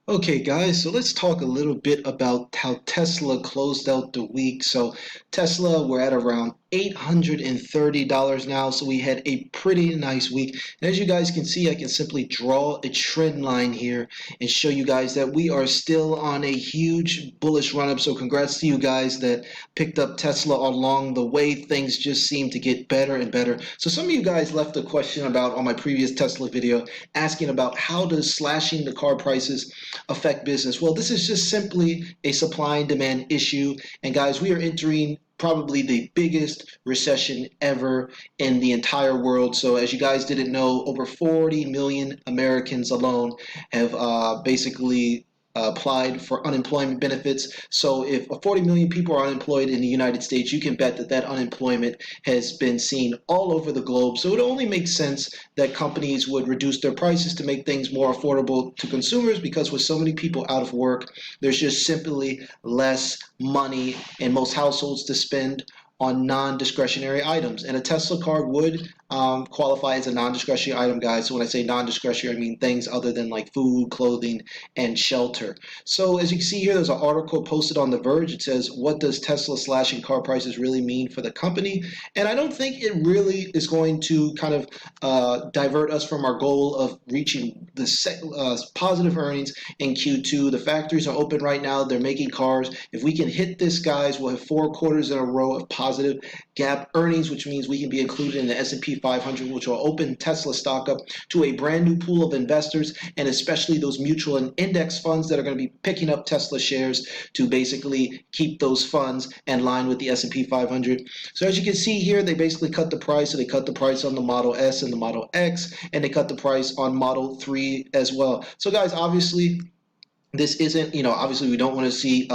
Okay, guys, so let's talk a little bit about how Tesla closed out the week. So, Tesla, we're at around $830 now, so we had a pretty nice week. And as you guys can see, I can simply draw a trend line here and show you guys that we are still on a huge bullish run up. So, congrats to you guys that picked up Tesla along the way. Things just seem to get better and better. So, some of you guys left a question about on my previous Tesla video asking about how does slashing the car prices affect business? Well, this is just simply a supply and demand issue. And guys, we are entering probably the biggest recession ever in the entire world. So as you guys didn't know, over 40 million Americans alone have basically applied for unemployment benefits. So if 40 million people are unemployed in the United States, you can bet that that unemployment has been seen all over the globe. So it only makes sense that companies would reduce their prices to make things more affordable to consumers, because with so many people out of work, there's just simply less money in most households to spend on non-discretionary items. And a Tesla card would qualify as a non-discretionary item, guys. So when I say non-discretionary, I mean things other than like food, clothing, and shelter. So as you can see here, there's an article posted on The Verge. It says, what does Tesla slashing car prices really mean for the company? And I don't think it really is going to kind of divert us from our goal of reaching the positive earnings in Q2. The factories are open right now. They're making cars. If we can hit this, guys, we'll have 4 quarters in a row of positive gap earnings, which means we can be included in the S&P 500, which will open Tesla stock up to a brand new pool of investors, and especially those mutual and index funds that are going to be picking up Tesla shares to basically keep those funds in line with the S&P 500. So as you can see here, they basically cut the price. So they cut the price on the Model S and the Model X, and they cut the price on Model 3 as well. So guys, obviously, this isn't, obviously we don't want to see,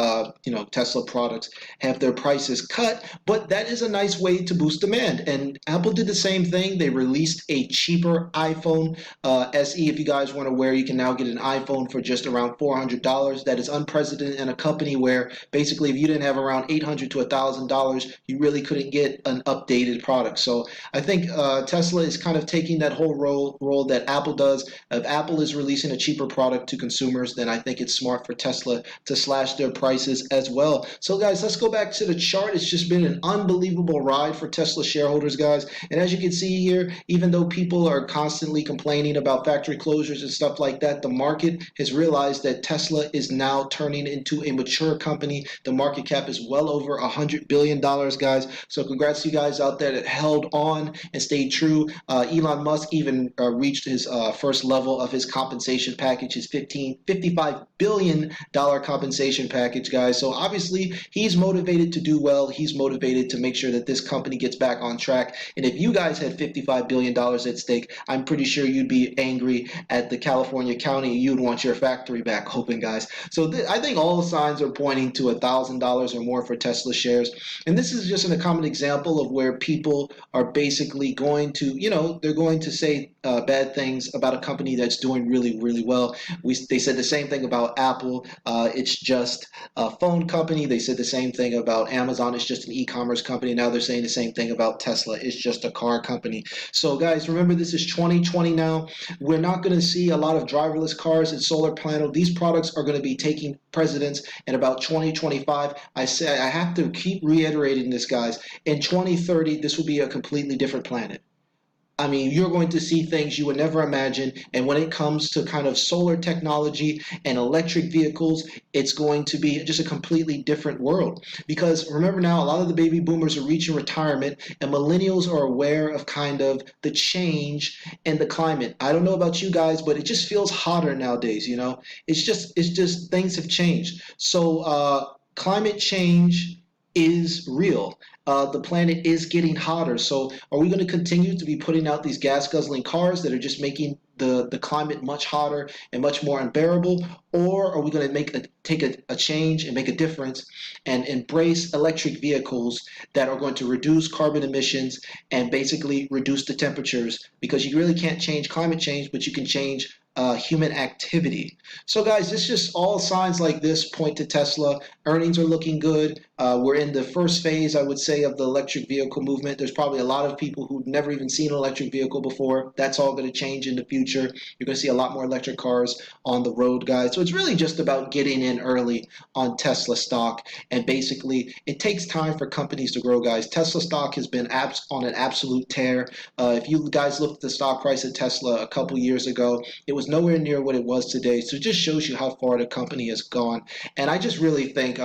Tesla products have their prices cut, but that is a nice way to boost demand. And Apple did the same thing. They released a cheaper iPhone SE. If you guys weren't aware, you can now get an iPhone for just around $400. That is unprecedented in a company where basically if you didn't have around $800 to $1,000, you really couldn't get an updated product. So I think Tesla is kind of taking that whole role that Apple does. If Apple is releasing a cheaper product to consumers, then I think it's smart for Tesla to slash their prices as well. So guys, let's go back to the chart. It's just been an unbelievable ride for Tesla shareholders, guys. And as you can see here, even though people are constantly complaining about factory closures and stuff like that, the market has realized that Tesla is now turning into a mature company. The market cap is well over $100 billion, guys. So congrats to you guys out there that held on and stayed true. Elon Musk even reached his first level of his compensation package, his $55 billion compensation package, guys. So obviously he's motivated to do well. He's motivated to make sure that this company gets back on track. And if you guys had $55 billion at stake, I'm pretty sure you'd be angry at the California county. You'd want your factory back open, guys. So I think all signs are pointing to $1,000 or more for Tesla shares. And this is just a common example of where people are basically going to, they're going to say bad things about a company that's doing really, really well. They said the same thing about Apple. It's just a phone company. They said the same thing about Amazon. It's just an e-commerce company. Now they're saying the same thing about Tesla. It's just a car company. So guys, remember, this is 2020 now. We're not going to see a lot of driverless cars and solar panel. These products are going to be taking precedence in about 2025. I have to keep reiterating this, guys. In 2030, this will be a completely different planet. I mean, you're going to see things you would never imagine. And when it comes to kind of solar technology and electric vehicles, it's going to be just a completely different world. Because remember now, a lot of the baby boomers are reaching retirement, and millennials are aware of kind of the change in the climate. I don't know about you guys, but it just feels hotter nowadays, It's just things have changed. So climate change is real. The planet is getting hotter. So are we going to continue to be putting out these gas guzzling cars that are just making the climate much hotter and much more unbearable? Or are we going to take a change and make a difference and embrace electric vehicles that are going to reduce carbon emissions and basically reduce the temperatures? Because you really can't change climate change, but you can change human activity. So guys, this just all signs like this point to Tesla. Earnings are looking good. We're in the first phase, I would say, of the electric vehicle movement. There's probably a lot of people who've never even seen an electric vehicle before. That's all going to change in the future. You're going to see a lot more electric cars on the road, guys. So it's really just about getting in early on Tesla stock. And basically, it takes time for companies to grow, guys. Tesla stock has been on an absolute tear. If you guys looked at the stock price of Tesla a couple years ago, it was nowhere near what it was today. So it just shows you how far the company has gone. And I just really think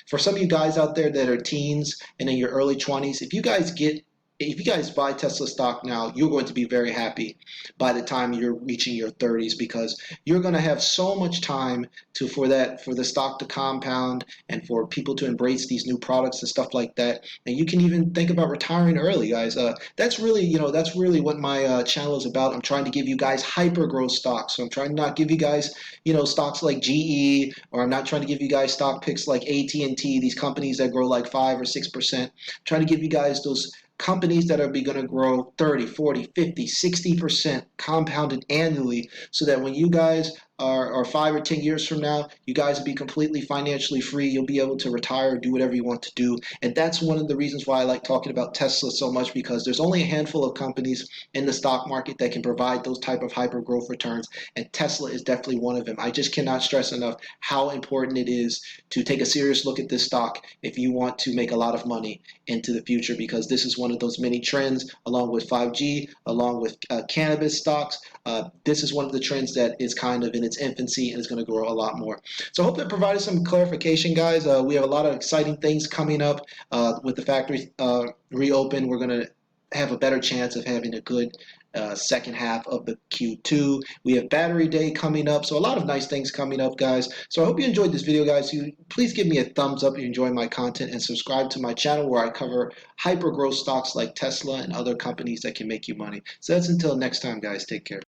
for some of you guys out there that are teens and in your early 20s, if you guys buy Tesla stock now, you're going to be very happy by the time you're reaching your 30s, because you're going to have so much time for the stock to compound and for people to embrace these new products and stuff like that. And you can even think about retiring early, guys. That's really what my channel is about. I'm trying to give you guys hyper growth stocks. So I'm trying to not give you guys stocks like GE, or I'm not trying to give you guys stock picks like AT&T, these companies that grow like 5 or 6%. I'm trying to give you guys those companies that are going to grow 30, 40, 50, 60% compounded annually, so that when you guys are 5 or 10 years from now, you guys will be completely financially free. You'll be able to retire, do whatever you want to do. And that's one of the reasons why I like talking about Tesla so much, because there's only a handful of companies in the stock market that can provide those type of hyper growth returns, and Tesla is definitely one of them. I just cannot stress enough how important it is to take a serious look at this stock if you want to make a lot of money into the future, because this is one of those many trends, along with 5G, along with cannabis stocks. This is one of the trends that is kind of in its infancy and is going to grow a lot more. So I hope that provided some clarification, guys. We have a lot of exciting things coming up with the factory reopen. We're going to have a better chance of having a good second half of the Q2. We have Battery Day coming up, so a lot of nice things coming up, guys. So I hope you enjoyed this video, guys. Please give me a thumbs up if you enjoy my content, and subscribe to my channel where I cover hyper growth stocks like Tesla and other companies that can make you money. So that's until next time, guys. Take care.